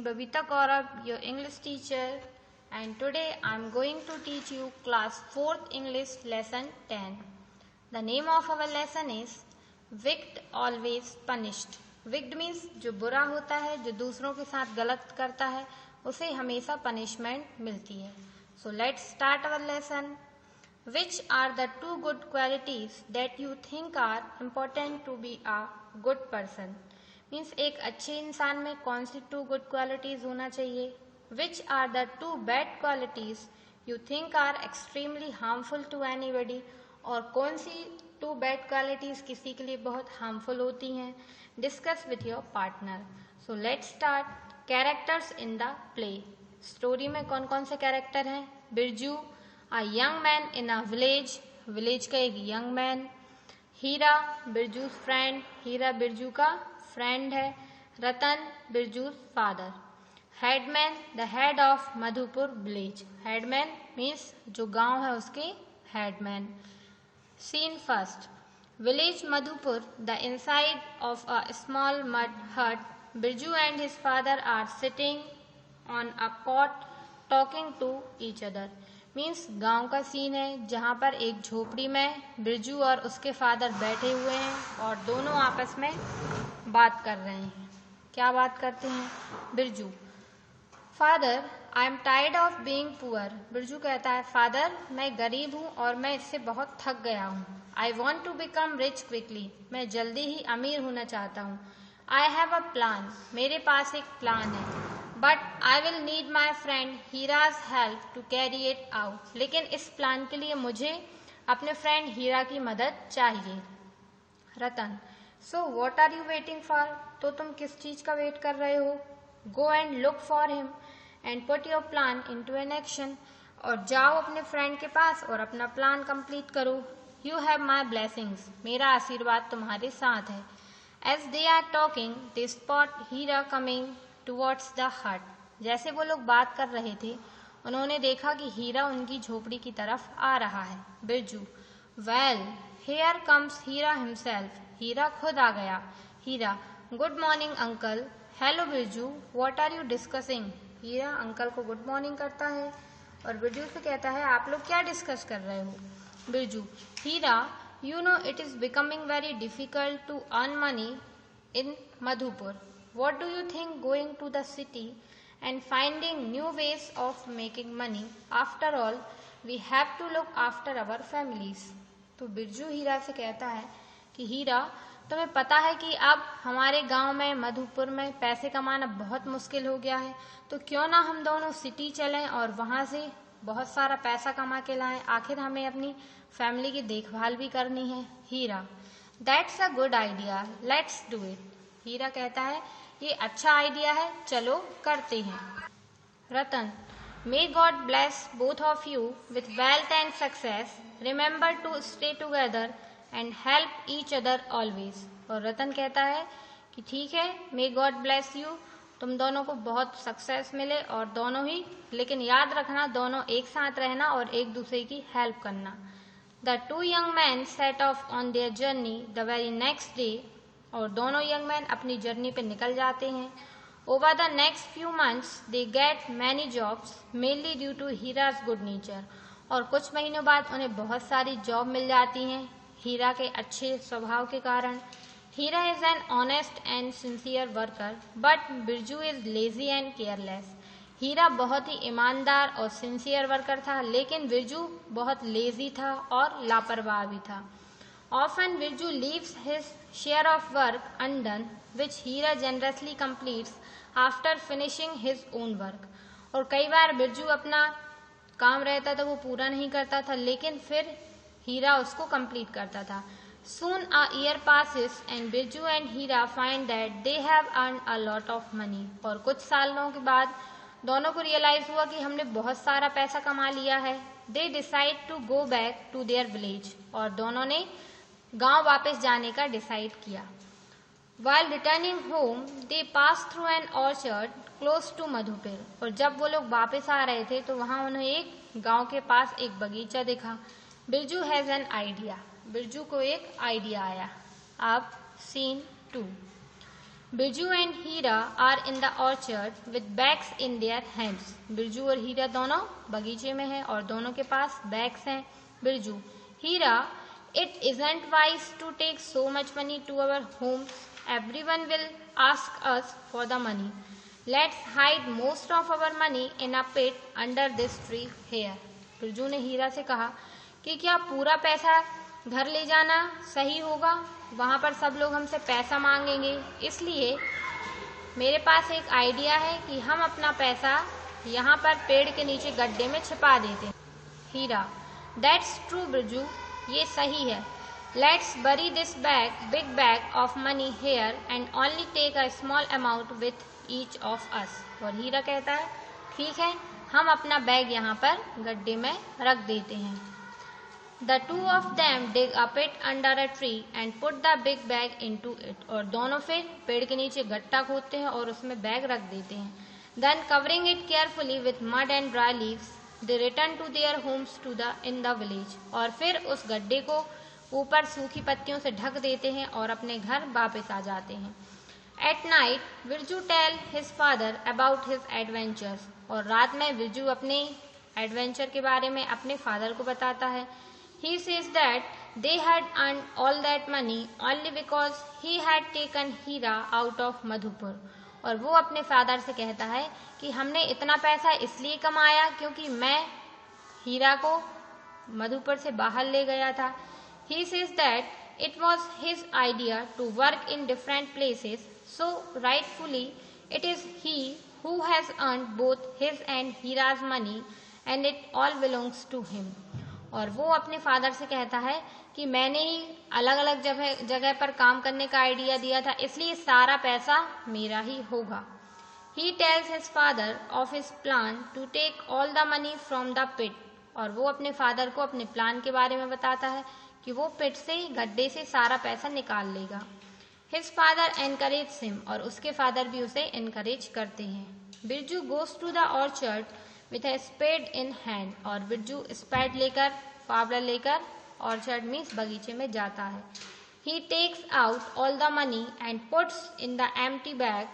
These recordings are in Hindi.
Babita Gaurav, your English teacher, and today I am going to teach you class 4th English lesson 10. The name of our lesson is Wicked Always Punished. Wicked means जो बुरा होता है, जो दूसरों के साथ गलत करता है, उसे हमेशा पनिशमेंट मिलती है. So let's start our lesson. Which are the two good qualities that you think are important to be a good person? Means एक अच्छे इंसान में कौन सी टू गुड क्वालिटीज होना चाहिए. Which are the two bad qualities you think are extremely harmful to anybody. और कौन सी टू बैड क्वालिटीज किसी के लिए बहुत हार्मफुल होती हैं. Discuss with your partner. So let's start. Characters in the play. Story में कौन कौन से कैरेक्टर हैं. Birju, a young man in a village. Village का एक young man. Hira, Birju friend. Hira Birju का फ्रेंड है. Ratan, Birju father. Headman, the head of Madhupur village. Headman means जो गांव है उसके headman. Scene first. Village Madhupur. The inside of a small mud hut. Birju and his father are sitting on a cot talking to each other. Means गांव का सीन है जहां पर एक झोपड़ी में बिरजू और उसके फादर बैठे हुए हैं और दोनों आपस में बात कर रहे हैं. क्या बात करते हैं. Birju, father I am tired of being poor. Birju कहता है, फादर मैं गरीब हूँ और मैं इससे बहुत थक गया हूँ. I want to become rich quickly. मैं जल्दी ही अमीर होना चाहता हूँ. I have a plan. मेरे पास एक प्लान है. But I will need my friend Hira's help to carry it out. लेकिन इस प्लान के लिए मुझे अपने फ्रेंड हीरा की मदद चाहिए. Ratan, so what are you waiting for. तो तुम किस चीज का वेट कर रहे हो. Go and look for him and put your plan into an action. और जाओ अपने फ्रेंड के पास और अपना प्लान कंप्लीट करो. You have my blessings. मेरा आशीर्वाद तुम्हारे साथ है. As they are talking they spot Hira coming towards the hut. जैसे वो लोग बात कर रहे थे उन्होंने देखा कि हीरा उनकी झोपड़ी की तरफ आ रहा है. Birju, well here comes Hira himself. Hira खुद आ गया. Hira, good morning uncle. Hello Birju, what are you discussing. Hira uncle को गुड मॉर्निंग करता है और बिरजू से कहता है, आप लोग क्या डिस्कस कर रहे हो. Birju, Hira, you know it is becoming very difficult to earn money in Madhupur. What do you think going to the city and finding new ways of making money? After all, we have to look after our families. तो बिरजू हीरा से कहता है कि हीरा, तुम्हें पता है कि अब हमारे गांव में मधुपुर में पैसे कमाना बहुत मुश्किल हो गया है. तो क्यों ना हम दोनों सिटी चलें और वहां से बहुत सारा पैसा कमा के लाएं. आखिर हमें अपनी फैमिली की देखभाल भी करनी है. Hira, that's a good idea, let's do it. Hira कहता है, ये अच्छा आइडिया है, चलो करते हैं. Ratan, may God bless both of you with wealth and success. Remember to stay together and help each other always. और रतन कहता है कि ठीक है, मे गॉड ब्लेस यू. तुम दोनों को बहुत सक्सेस मिले और दोनों ही, लेकिन याद रखना दोनों एक साथ रहना और एक दूसरे की हेल्प करना. The two young man set of on their journey the very next day. और दोनों यंग मैन अपनी जर्नी पे निकल जाते हैं. Over the next few months they get many jobs mainly due to Hira's good nature. और कुछ महीनों बाद उन्हें बहुत सारी जॉब मिल जाती हैं हीरा के अच्छे स्वभाव के कारण. Hira is an honest and sincere worker but Birju is lazy and careless. Hira बहुत ही ईमानदार और सिंसियर वर्कर था, लेकिन बिरजू बहुत लेजी था और लापरवाह भी था. Often Birju leaves his share of work undone, which Hira generously completes after finishing his own work. और कई बार बिरजू अपना काम रहता था वो पूरा नहीं करता था, लेकिन फिर हीरा उसको कंप्लीट करता था. Soon a year passes and Birju and Hira find that they have earned a lot of money. और कुछ सालों के बाद दोनों को रियलाइज हुआ कि हमने बहुत सारा पैसा कमा लिया है. They decide to go back to their village. और दोनों ने गांव वापस जाने का डिसाइड किया. While returning home, they passed through an orchard close to Madhupur. और जब वो लोग वापस आ रहे थे तो वहां उन्हें एक गांव के पास एक बगीचा दिखा. Birju has an idea. Birju को एक आइडिया आया. अब scene 2. Birju and Hira are in the orchard with bags in their hands. Birju और हीरा दोनों बगीचे में हैं और दोनों के पास बैग्स हैं। Birju, Hira, it isn't wise to take so much money to our homes. Everyone will ask us for the money. Let's hide most of our money in a pit under this tree here. Birju ने हीरा से कहा कि क्या पूरा पैसा घर ले जाना सही होगा? वहां पर सब लोग हमसे पैसा मांगेंगे, इसलिए मेरे पास एक आइडिया है कि हम अपना पैसा यहाँ पर पेड़ के नीचे गड्ढे में छिपा देते हैं। हीरा, दैट्स ट्रू बिरजू, ये सही है। Let's bury this big bag of money here and only take a small amount with each of us. और हीरा कहता है ठीक है, हम अपना बैग यहाँ पर गड्ढे में रख देते हैं। The two of them dig a pit under a tree and put the big bag into it. और दोनों फिर पेड़ के नीचे गड्ढा खोदते हैं और उसमें बैग रख देते हैं। Then covering it carefully with mud and dry leaves, they return to their homes in the village. और फिर उस गड्ढे को ऊपर सूखी पत्तियों से ढक देते हैं और अपने घर वापस आ जाते हैं। At night, Birju tell his father about his adventures. और रात में बिरजू अपने एडवेंचर के बारे में अपने फादर को बताता है। He says that they had earned all that money only because he had taken Heera out of Madhupur. और वो अपने फादर से कहता है कि हमने इतना पैसा इसलिए कमाया क्योंकि मैं हीरा को मधुपुर से बाहर ले गया था। He says that it was his idea to work in different places, so rightfully it is he who has earned both his and हीरा's money and it all belongs to him। और वो अपने फादर से कहता है कि मैंने ही अलग अलग जगह पर काम करने का आइडिया दिया था, इसलिए सारा पैसा मेरा ही होगा। He tells his father of his plan to take all the money from the pit। और वो अपने फादर को अपने प्लान के बारे में बताता है कि वो पिट से गड्ढे से सारा पैसा निकाल लेगा। His father encourages him। और उसके फादर भी उसे encourage करते हैं। Birju goes to the orchard with a spade in hand। और बिरजू स्पैड लेकर, फावड़ा लेकर ऑर्चर्ड मीन्स बगीचे में जाता है। He takes out all the money and puts in the empty bag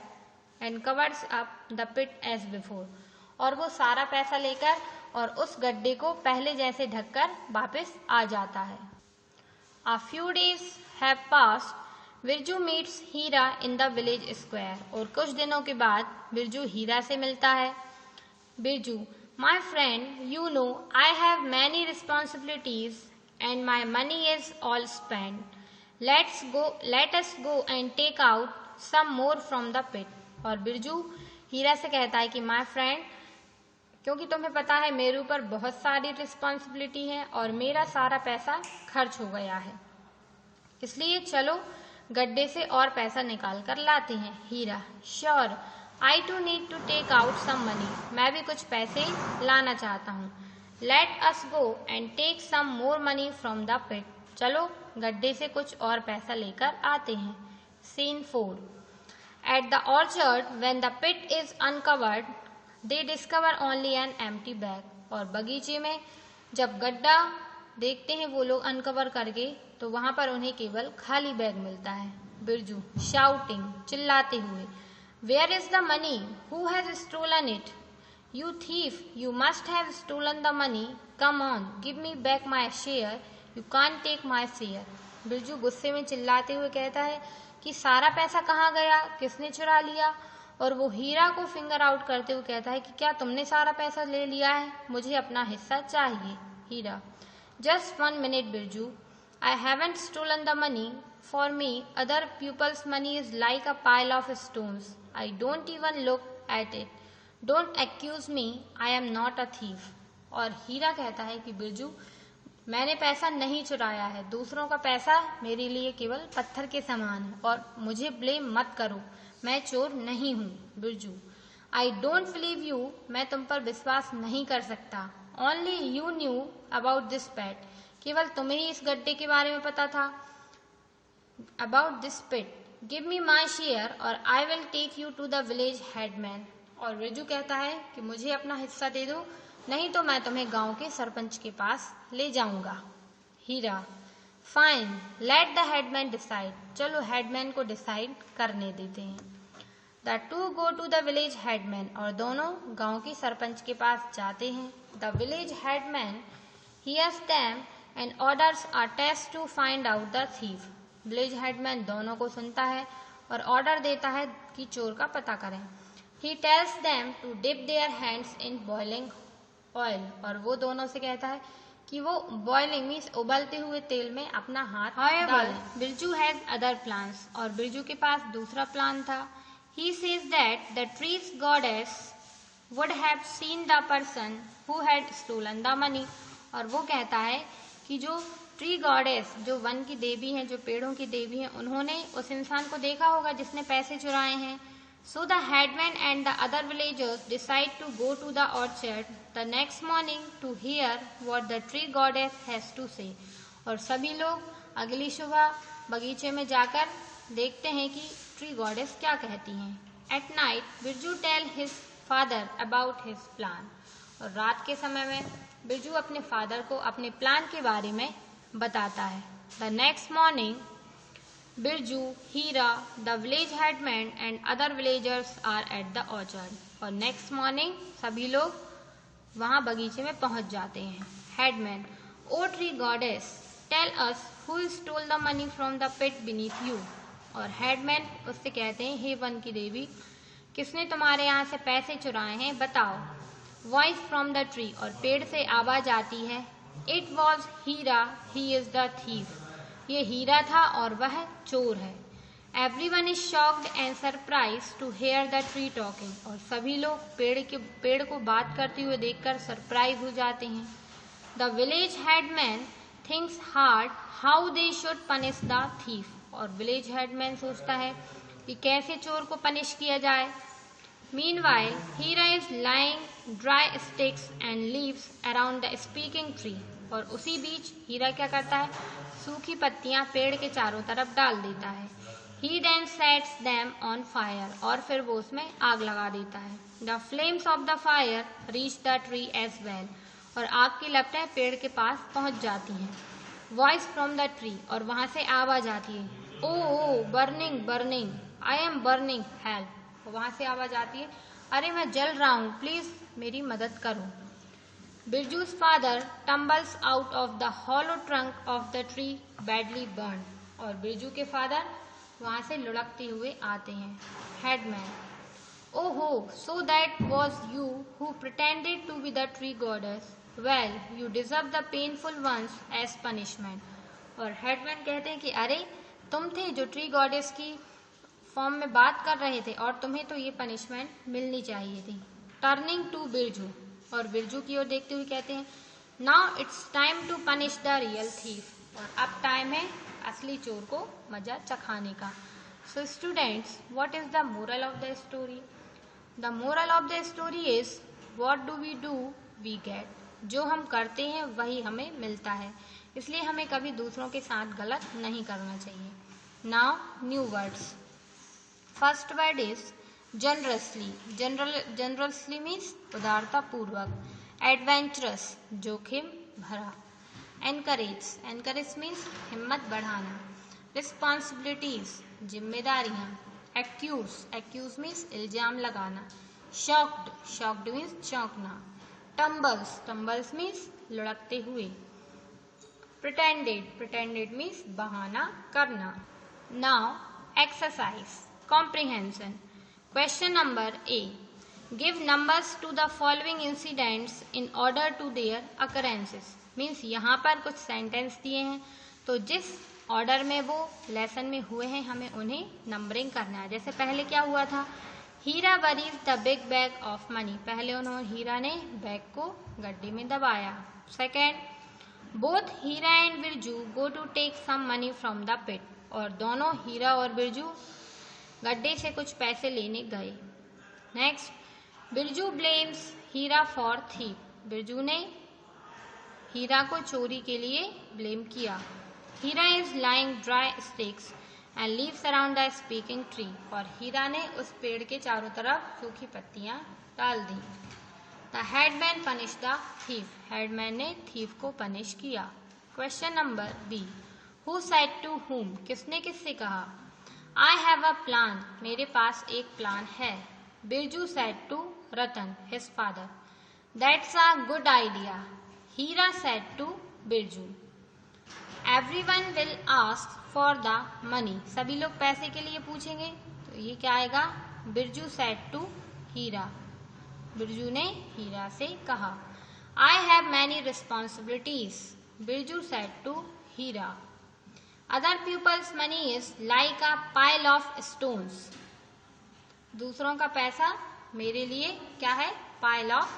and covers up the pit as before। और वो सारा पैसा लेकर और उस गड्ढे को पहले जैसे ढककर वापस आ जाता है। A few days have passed। Birju meets Heera in the village square। और कुछ दिनों के बाद बिरजू हीरा से मिलता है। Birju, my friend, you know I have many responsibilities and my money is all spent. Let us go and take out some more from the pit। और बिरजू हीरा से कहता है कि my friend, क्योंकि तुम्हें पता है मेरे ऊपर बहुत सारी रिस्पॉन्सिबिलिटी है और मेरा सारा पैसा खर्च हो गया है, इसलिए चलो गड्ढे से और पैसा निकाल कर लाते हैं। हीरा, sure, I too need to take out some money। मैं भी कुछ पैसे लाना चाहता हूँ। Let us go and take some more money from the pit। चलो गड्ढे से कुछ और पैसा लेकर आते हैं। Scene 4। At the orchard, when the pit is uncovered, they discover only an empty bag। और बगीचे में जब गड्ढा देखते हैं वो लोग अनकवर करके, तो वहां पर उन्हें केवल खाली बैग मिलता है। बिरजू, शाउटिंग, चिल्लाते हुए, Where is the money? Who has stolen it? You thief, you must have stolen the money. Come on, give me back my share. You can't take my share। Birju गुस्से में चिल्लाते हुए कहता है कि सारा पैसा कहाँ गया, किसने चुरा लिया? और वो हीरा को फिंगर आउट करते हुए कहता है कि क्या तुमने सारा पैसा ले लिया है? मुझे अपना हिस्सा चाहिए। हीरा, Just 1 minute Birju, I haven't stolen the money। For me, other people's money is like a pile of stones। I don't even look at it। Don't accuse me, I am not a thief। और हीरा कहता है कि बिरजू, मैंने पैसा नहीं चुराया है, दूसरों का पैसा मेरे लिए केवल पत्थर के समान है और मुझे ब्लेम मत करो, मैं चोर नहीं हूँ। Birju, I don't believe you। मैं तुम पर विश्वास नहीं कर सकता। Only you knew about this pit। केवल तुम्हें ही इस गड्ढे के बारे में पता था। About this pit, give me my share or I will take you to the village headman। और बिरजू कहता है कि मुझे अपना हिस्सा दे दो, नहीं तो मैं तुम्हें गांव के सरपंच के पास ले जाऊंगा। Hira, fine, let the headman decide, चलो हेडमैन को डिसाइड करने देते हैं। The two go to the village headman, और दोनों गांव की सरपंच के पास जाते हैं। The village headman hears them and orders a test to find out the thief, village headman दोनों को सुनता है और ऑर्डर देता है कि चोर का पता करें। He tells them to dip their hands in boiling oil, और वो दोनों से कहता है कि वो बॉइलिंग मीन्स उबलते हुए तेल में अपना हाथ डालें। बिरजू हैज अदर प्लान्स, और बिरजू के पास दूसरा प्लान था। He says that the tree's goddess would have seen the person who had stolen the money, और वो कहता है कि जो ट्री गॉडेस, जो वन की देवी हैं, जो पेड़ों की देवी हैं, उन्होंने उस इंसान को देखा होगा जिसने पैसे चुराए हैं। So the headman and the other villagers decide to go to the orchard the next morning to hear what the tree goddess has to say, और सभी लोग अगली सुबह बगीचे में जाकर देखते हैं कि ट्री गॉडेस क्या कहती हैं। At night, Birju tell his father about his plan, और रात के समय में बिरजू अपने फादर को अपने प्लान के बारे में बताता है। The next morning, Birju, Hira, the village headman and other villagers are at the orchard, और नेक्स्ट मॉर्निंग सभी लोग वहां बगीचे में पहुंच जाते हैं। Headman, o tree goddess, tell us who stole the money from the pit beneath you, और हेडमैन उससे कहते हैं, हे वन की देवी, किसने तुम्हारे यहाँ से पैसे चुराए हैं, बताओ। वॉइस फ्रॉम द ट्री, और पेड़ से आवाज आती है, it was Hira, he is the thief, ये हीरा था और वह चोर है। Everyone is shocked and surprised to hear the tree talking, और सभी लोग पेड़ को बात करते हुए देखकर सरप्राइज हो जाते हैं। The village headman thinks hard how they should punish the thief, और विलेज हेडमैन सोचता है कि कैसे चोर को पनिश किया जाए। Meanwhile, Hira is lying dry sticks and leaves around the speaking tree, और उसी बीच हीरा क्या करता है, सूखी पत्तियां पेड़ के चारों तरफ डाल देता है। He then sets them on fire, और फिर वो उसमें आग लगा देता है। The flames of the fire reach the tree as well, और आग की लपटें पेड़ के पास पहुंच जाती हैं। Voice from the tree, और वहां से आवाज आती है, oh burning burning, I am burning help, वहां से आवाज आती है, अरे मैं जल रहा हूँ, प्लीज मेरी मदद करो। Birju's father tumbles out of the hollow trunk of the tree badly burned, और बिरजू के फादर वहां से लुढ़कते हुए आते हैं। हेडमैन, ओहो, so that was you who pretended to be the tree goddess, well you deserve the painful ones as punishment, और हेडमैन कहते हैं कि अरे तुम थे जो ट्री गॉडेस की फॉर्म में बात कर रहे थे, और तुम्हें तो ये पनिशमेंट मिलनी चाहिए थी। टर्निंग टू बिरजू, और बिरजू की ओर देखते हुए कहते हैं, now it's time to punish the real thief, और अब टाइम है असली चोर को मजा चखाने का। So students, what is the moral of the story? The moral of the story is, what do we get, जो हम करते हैं वही हमें मिलता है, इसलिए हमें कभी दूसरों के साथ गलत नहीं करना चाहिए। Now new words. First word is generously, generously means उदारता पूर्वक। एडवेंचरस, जोखिम भरा। एनकरेज मीन्स हिम्मत बढ़ाना। रिस्पॉन्सिबिलिटीज, जिम्मेदारियां। एक्यूज मीन्स इल्जाम लगाना। शॉक्ड मीन्स चौंकना। टम्बल्स मीन्स लुढ़कते हुए। प्रिटेंडेड मीन्स बहाना करना। Now exercise comprehension. Question number A. Give numbers to the following incidents in order to their occurrences. Means यहाँ पर कुछ सेंटेंस दिए हैं, तो जिस ऑर्डर में वो लेसन में हुए हैं हमें उन्हें नंबरिंग करना है। जैसे पहले क्या हुआ था, Hira buries the big bag of money, पहले हीरा ने बैग को गड्ढे में दबाया। Second, both Hira and Birju go to take some money from the pit, और दोनों हीरा और बिरजू गड्ढे से कुछ पैसे लेने गए। Next, Birju blames Hira for thief, Birju ने हीरा को चोरी के लिए ब्लेम किया। Hira is lying dry sticks and leaves around the speaking tree, और हीरा ने उस पेड़ के चारों तरफ सूखी पत्तियां डाल दी। The headman punish the thief, headman ने थीफ को पनिश किया। Question number B, Who said to whom? किसने किससे कहा? I have a plan. मेरे पास एक प्लान है. Birju said to Ratan, his father. That's a good idea. Hira said to Birju. Everyone will ask for the money. सभी लोग पैसे के लिए पूछेंगे. तो ये क्या आएगा? Birju said to Hira. Birju ने हीरा से कहा. I have many responsibilities. Birju said to Hira. Other people's money is like a pile of stones. दूसरों का पैसा मेरे लिए क्या है? Pile of.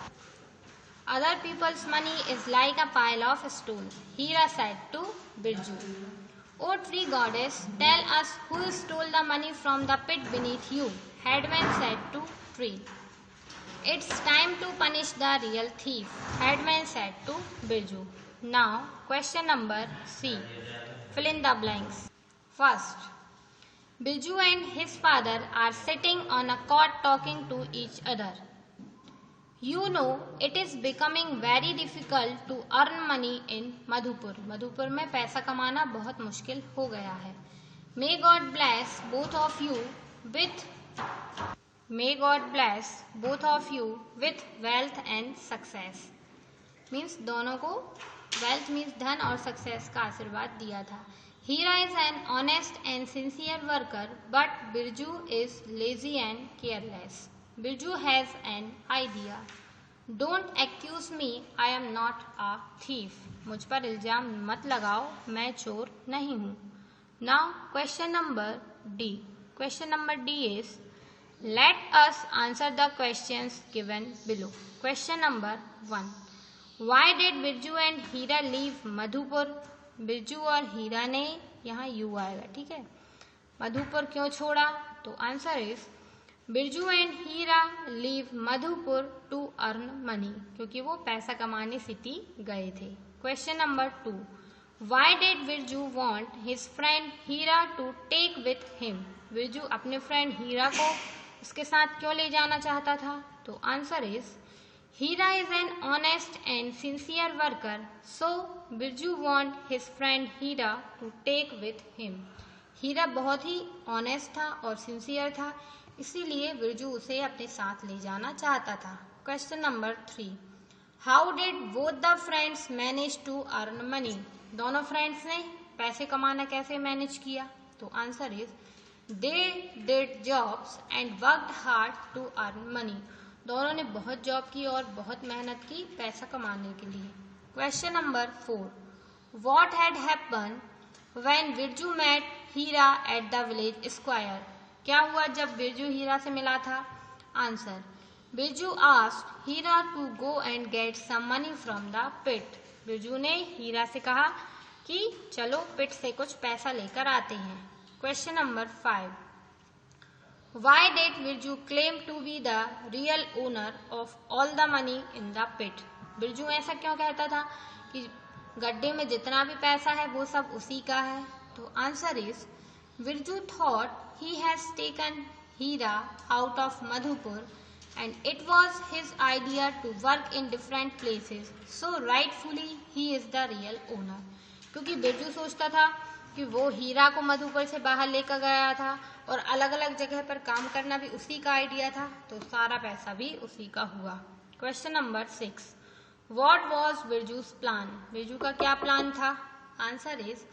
Other people's money is like a pile of stones. Hira said to Birju. O tree goddess, tell us who stole the money from the pit beneath you. Headman said to tree. It's time to punish the real thief. Headman said to Birju. Now, question number C. Fill in the blanks. First, Birju and his father are sitting on a cot talking to each other. You know, it is becoming very difficult to earn money in Madhupur. Madhupur में पैसा कमाना बहुत मुश्किल हो गया है. May God bless both of you with wealth and success. Means दोनों को wealth means धन और success का आशीर्वाद दिया था. Hira is an honest and sincere worker, but Birju is lazy and careless. Birju has an idea. Don't accuse me, I am not a thief. मुझ पर इल्जाम मत लगाओ, मैं चोर नहीं हूँ. Now question number D. Question number D is, let us answer the questions given below. Question number 1. Why did Birju and Hira leave Madhupur? Birju और हीरा ने, यहाँ यू आएगा, ठीक है, मधुपुर क्यों छोड़ा? तो answer is Birju and Hira leave Madhupur to earn money, क्योंकि वो पैसा कमाने सिटी गए थे. Question number 2. Why did Birju want his friend Hira to take with him? Birju अपने फ्रेंड हीरा को उसके साथ क्यों ले जाना चाहता था? तो answer is Hira is an honest and sincere worker, so Birju want his friend Hira to take with him. हीरा बहुत ही ऑनेस्ट था और सिंसियर था, इसीलिए बिरजू उसे अपने साथ ले जाना चाहता था. Question number 3. How did both the friends manage to earn money? दोनों फ्रेंड्स ने पैसे कमाना कैसे मैनेज किया? तो answer is they did jobs and worked hard to earn money. दोनों ने बहुत जॉब की और बहुत मेहनत की पैसा कमाने के लिए. Question number 4. What had happen when Birju met Hira at the village square? क्या हुआ जब बिरजू हीरा से मिला था? Answer, Birju asked Hira to go and get some money from the pit. Birju ने हीरा से कहा कि चलो पिट से कुछ पैसा लेकर आते हैं. Question number 5. Why did Birju claim to be the real owner of all the money in the pit? Birju ऐसा क्यों कहता था कि गड्ढे में जितना भी पैसा है वो सब उसी का है? तो answer is Birju thought he has taken Hira out of Madhupur and it was his idea to work in different places, so rightfully he is the real owner. क्योंकि बिरजू सोचता था कि वो हीरा को मधुपुर से बाहर लेकर गया था और अलग अलग जगह पर काम करना भी उसी का आइडिया था, तो सारा पैसा भी उसी का हुआ. Question number 6. What was Birju's plan? Birju का क्या प्लान था? Answer is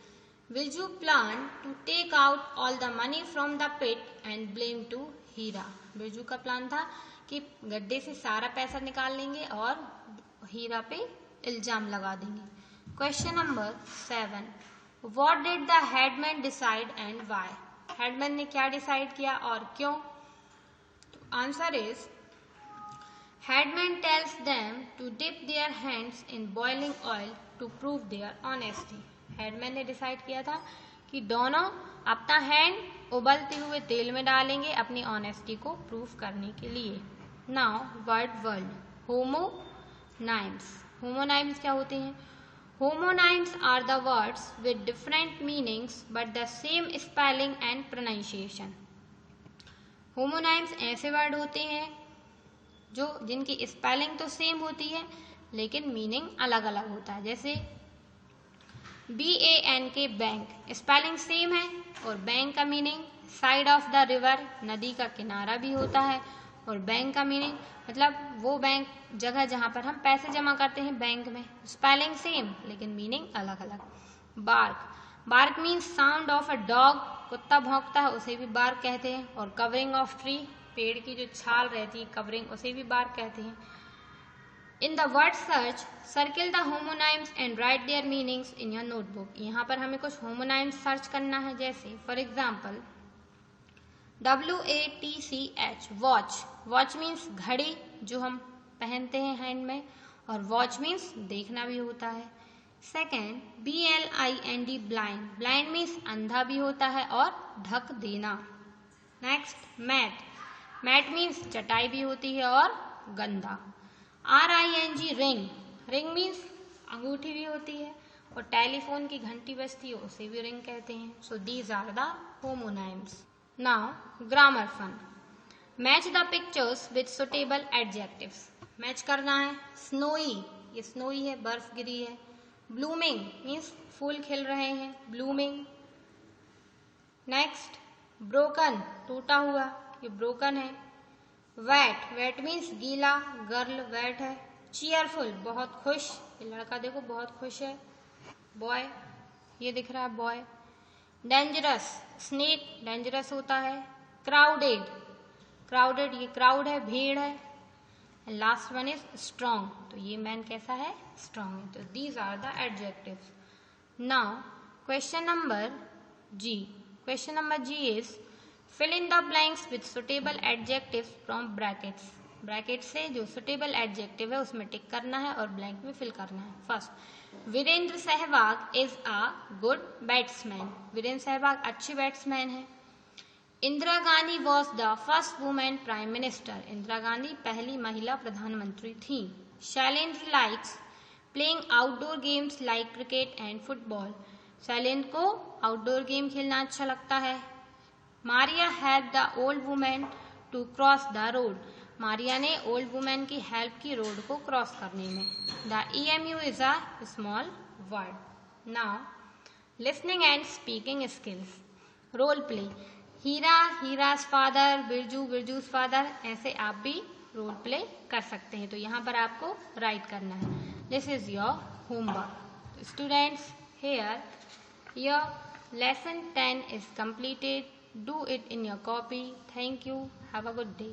Birju plan to take out all the money from the pit and blame to Hira. Birju का प्लान था कि गड्ढे से सारा पैसा निकाल लेंगे और हीरा पे इल्जाम लगा देंगे. Question number 7. What did the headman decide and why? Headman ने क्या डिसाइड किया और क्यों? तो answer is headman tells them to dip their hands in boiling oil to prove their honesty. Headman ने डिसाइड किया था कि दोनों अपना हैंड उबलते हुए तेल में डालेंगे अपनी ऑनेस्टी को प्रूव करने के लिए. Now word. होमोनाइम्स. होमोनाइम्स क्या होते हैं? Homonyms are the words with different meanings but the same spelling and pronunciation. Homonyms ऐसे वर्ड होते हैं जो जिनकी स्पेलिंग तो सेम होती है लेकिन मीनिंग अलग अलग होता है. जैसे BANK बैंक, स्पेलिंग सेम है और बैंक का meaning side of the river, नदी का किनारा भी होता है। और बैंक का मीनिंग मतलब वो बैंक जगह जहां पर हम पैसे जमा करते हैं बैंक में। स्पेलिंग सेम लेकिन मीनिंग अलग अलग। Bark, bark means sound of a dog, कुत्ता भौंकता है उसे भी बार्क कहते हैं। और कवरिंग ऑफ ट्री, पेड़ की जो छाल रहती है कवरिंग, उसे भी बार्क कहते हैं। In the word search, circle the homonyms and write their meanings in your notebook. यहाँ पर हमें कुछ homonyms सर्च करना है, जैसे for example WATCH, watch, watch means घड़ी जो हम पहनते हैं हैंड में, और watch means देखना भी होता है। Second BLIND, blind, blind means अंधा भी होता है और ढक देना। नेक्स्ट मैट, मैट मीन्स चटाई भी होती है और गंदा। RING, रिंग, रिंग मीन्स अंगूठी भी होती है, और टेलीफोन की घंटी बजती है उसे भी रिंग कहते हैं। So these are the homonyms. Now grammar fun, match the pictures with suitable adjectives. Match करना है। स्नोई, ये स्नोई है, बर्फ गिरी है। ब्लूमिंग मीन्स फूल खिल रहे हैं, ब्लूमिंग। नेक्स्ट ब्रोकन, टूटा हुआ, ये ब्रोकन है। वेट, वेट मीन्स गीला, गर्ल वेट है। चीयरफुल, बहुत खुश, ये लड़का देखो बहुत खुश है। बॉय, ये दिख रहा है बॉय। डेंजरस, स्नेक डेंजरस होता है। क्राउडेड, क्राउडेड ये क्राउड है, भीड़ है। लास्ट वन इज स्ट्रॉन्ग, तो ये मैन कैसा है, स्ट्रॉन्ग है। तो these are the adjectives. Now question number G, question number G is fill in the blanks with suitable adjectives from brackets. Bracket से जो सुटेबल एडजेक्टिव है उसमें टिक करना है और ब्लैंक में फिल करना है। First, Virender Sehwag is a good batsman, Virender Sehwag अच्छे बैट्समैन है। Indira Gandhi was the first women prime minister, Indira Gandhi पहली महिला प्रधानमंत्री थी। Shailendra likes playing outdoor games like cricket and football, Shailendra को आउटडोर गेम खेलना अच्छा लगता है। Maria help the old women to cross the road, Maria ने ओल्ड वुमेन की हेल्प की रोड को क्रॉस करने में। The EMU is a small word. Now listening and speaking skills. Role play, Hira, Hira's father, Birju, Birju's father, ऐसे आप भी रोल प्ले कर सकते हैं। तो यहाँ पर आपको राइट करना है। This is your homework. Students, here your lesson 10 is completed. Do it in your copy. Thank you. Have a good day.